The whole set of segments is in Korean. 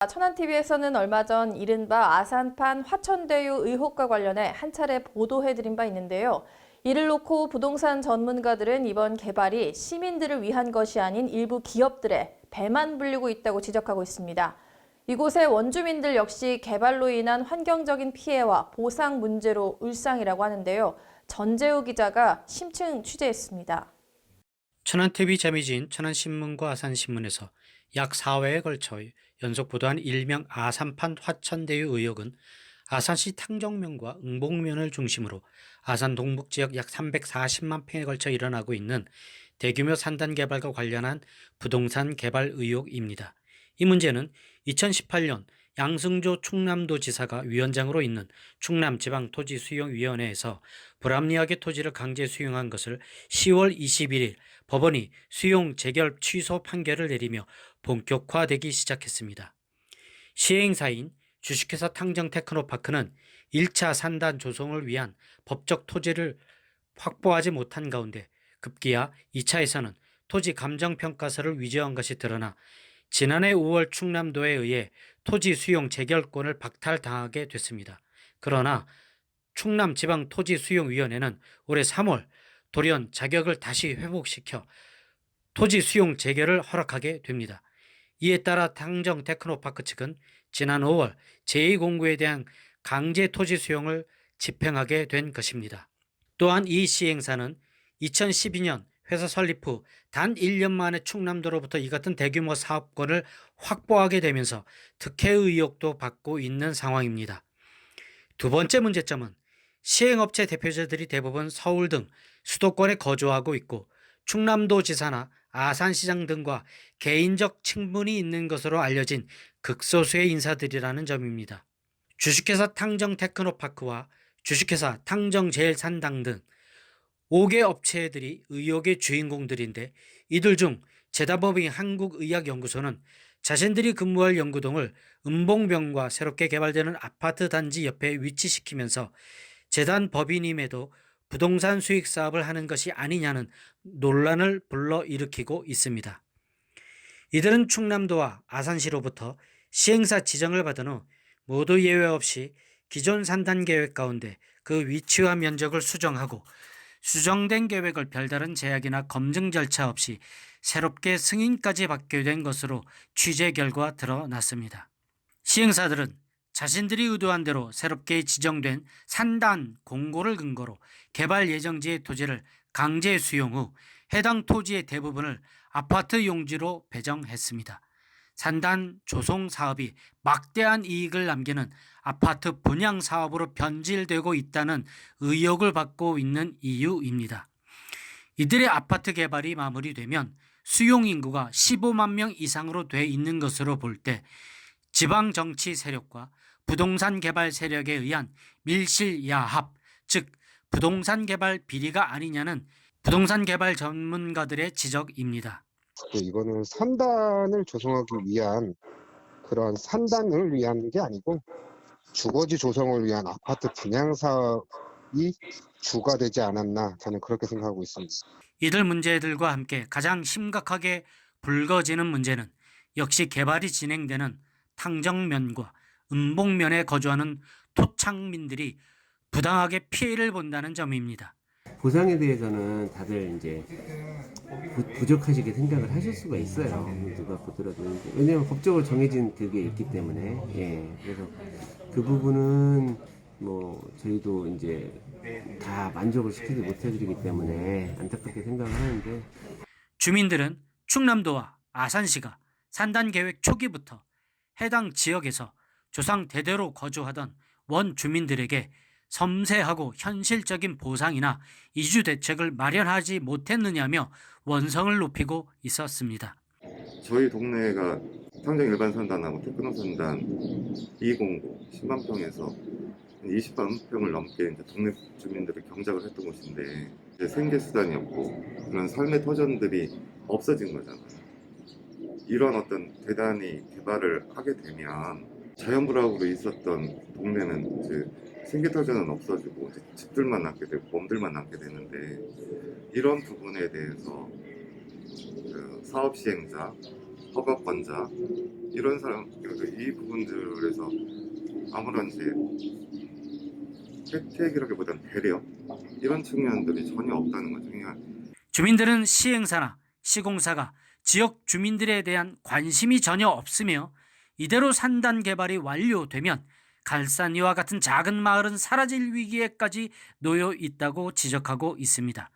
천안TV에서는 얼마 전 이른바 아산판 화천대유 의혹과 관련해 한 차례 보도해드린 바 있는데요. 이를 놓고 부동산 전문가들은 이번 개발이 시민들을 위한 것이 아닌 일부 기업들의 배만 불리고 있다고 지적하고 있습니다. 이곳의 원주민들 역시 개발로 인한 환경적인 피해와 보상 문제로 울상이라고 하는데요. 전재우 기자가 심층 취재했습니다. 천안TV 자미진 천안신문과 아산신문에서 약 4회에 걸쳐 연속 보도한 일명 아산판 화천대유 의혹은 아산시 탕정면과 응봉면을 중심으로 아산 동북지역 약 340만 평에 걸쳐 일어나고 있는 대규모 산단 개발과 관련한 부동산 개발 의혹입니다. 이 문제는 2018년 양승조 충남도지사가 위원장으로 있는 충남지방토지수용위원회에서 불합리하게 토지를 강제 수용한 것을 10월 21일 법원이 수용 재결 취소 판결을 내리며 본격화되기 시작했습니다. 시행사인 주식회사 탕정테크노파크는 1차 산단 조성을 위한 법적 토지를 확보하지 못한 가운데 급기야 2차에서는 토지 감정평가서를 위조한 것이 드러나 지난해 5월 충남도에 의해 토지 수용 재결권을 박탈당하게 됐습니다. 그러나 충남지방토지수용위원회는 올해 3월 돌연 자격을 다시 회복시켜 토지 수용 재결을 허락하게 됩니다. 이에 따라 탕정테크노파크 측은 지난 5월 제2공구에 대한 강제 토지 수용을 집행하게 된 것입니다. 또한 이 시행사는 2012년 회사 설립 후 단 1년 만에 충남도로부터 이 같은 대규모 사업권을 확보하게 되면서 특혜 의혹도 받고 있는 상황입니다. 두 번째 문제점은 시행업체 대표자들이 대부분 서울 등 수도권에 거주하고 있고 충남도지사나 아산시장 등과 개인적 친분이 있는 것으로 알려진 극소수의 인사들이라는 점입니다. 주식회사 탕정테크노파크와 주식회사 탕정제일산당 등 5개 업체들이 의혹의 주인공들인데 이들 중 재단법인 한국의학연구소는 자신들이 근무할 연구동을 은봉병과 새롭게 개발되는 아파트 단지 옆에 위치시키면서 재단 법인임에도 부동산 수익 사업을 하는 것이 아니냐는 논란을 불러일으키고 있습니다. 이들은 충남도와 아산시로부터 시행사 지정을 받은 후 모두 예외 없이 기존 산단 계획 가운데 그 위치와 면적을 수정하고 수정된 계획을 별다른 제약이나 검증 절차 없이 새롭게 승인까지 받게 된 것으로 취재 결과 드러났습니다. 시행사들은 자신들이 의도한 대로 새롭게 지정된 산단 공고를 근거로 개발 예정지의 토지를 강제 수용 후 해당 토지의 대부분을 아파트 용지로 배정했습니다. 산단 조성 사업이 막대한 이익을 남기는 아파트 분양 사업으로 변질되고 있다는 의혹을 받고 있는 이유입니다. 이들의 아파트 개발이 마무리되면 수용 인구가 15만 명 이상으로 돼 있는 것으로 볼 때 지방 정치 세력과 부동산 개발 세력에 의한 밀실야합, 즉 부동산 개발 비리가 아니냐는 부동산 개발 전문가들의 지적입니다. 이거는 산단을 조성하기 위한 그런 산단을 위한 게 아니고 주거지 조성을 위한 아파트 분양 사업이 주가 되지 않았나 저는 그렇게 생각하고 있습니다. 이들 문제들과 함께 가장 심각하게 불거지는 문제는 역시 개발이 진행되는 탕정면과 은봉면에 거주하는 토착민들이 부당하게 피해를 본다는 점입니다. 보상에 대해서는 다들 이제 부족하시게 생각을 하실 수가 있어요. 누가 보더라도. 왜냐하면 법적으로 정해진 그게 있기 때문에. 예. 그래서 그 부분은 뭐 저희도 이제 다 만족을 시키지 못해드리기 때문에 안타깝게 생각을 하는데. 주민들은 충남도와 아산시가 산단 계획 초기부터 해당 지역에서 조상 대대로 거주하던 원주민들에게 섬세하고 현실적인 보상이나 이주 대책을 마련하지 못했느냐며 원성을 높이고 있었습니다. 저희 동네가 탕정 일반 산단하고 테크노 산단 2공구 10만 평에서 20만 평을 넘게 이제 동네 주민들을 경작을 했던 곳인데 이제 생계 수단이 없고 그런 삶의 터전들이 없어진 거잖아요. 이런 어떤 대단히 개발을 하게 되면 자연불락으로 있었던 동네는 이제 생계터전은 없어지고 이제 집들만 남게 되고 몸들만 남게 되는데 이런 부분에 대해서 그 사업 시행자 허가권자 이런 사람 이 부분들에서 아무런 이제 혜택이라기보다는 배려 이런 측면들이 전혀 없다는 거죠. 그냥 주민들은 시행사나 시공사가 지역 주민들에 대한 관심이 전혀 없으며 이대로 산단 개발이 완료되면 갈산이와 같은 작은 마을은 사라질 위기에까지 놓여 있다고 지적하고 있습니다.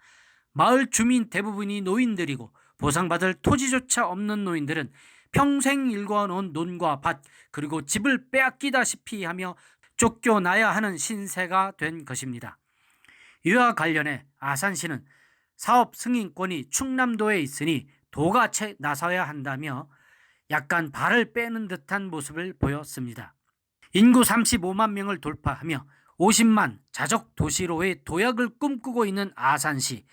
마을 주민 대부분이 노인들이고 보상받을 토지조차 없는 노인들은 평생 일궈놓은 논과 밭 그리고 집을 빼앗기다시피 하며 쫓겨나야 하는 신세가 된 것입니다. 이와 관련해 아산시는 사업 승인권이 충남도에 있으니 도가 나서야 한다며 약간 발을 빼는 듯한 모습을 보였습니다. 인구 35만 명을 돌파하며 50만 자족 도시로의 도약을 꿈꾸고 있는 아산시.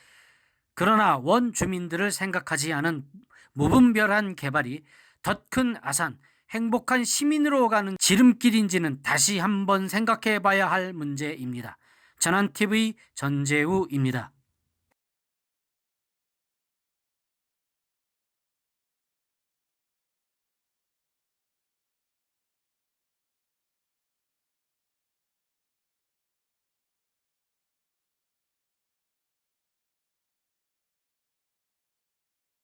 그러나 원주민들을 생각하지 않은 무분별한 개발이 더 큰 아산, 행복한 시민으로 가는 지름길인지는 다시 한번 생각해 봐야 할 문제입니다. 전환TV 전재우입니다.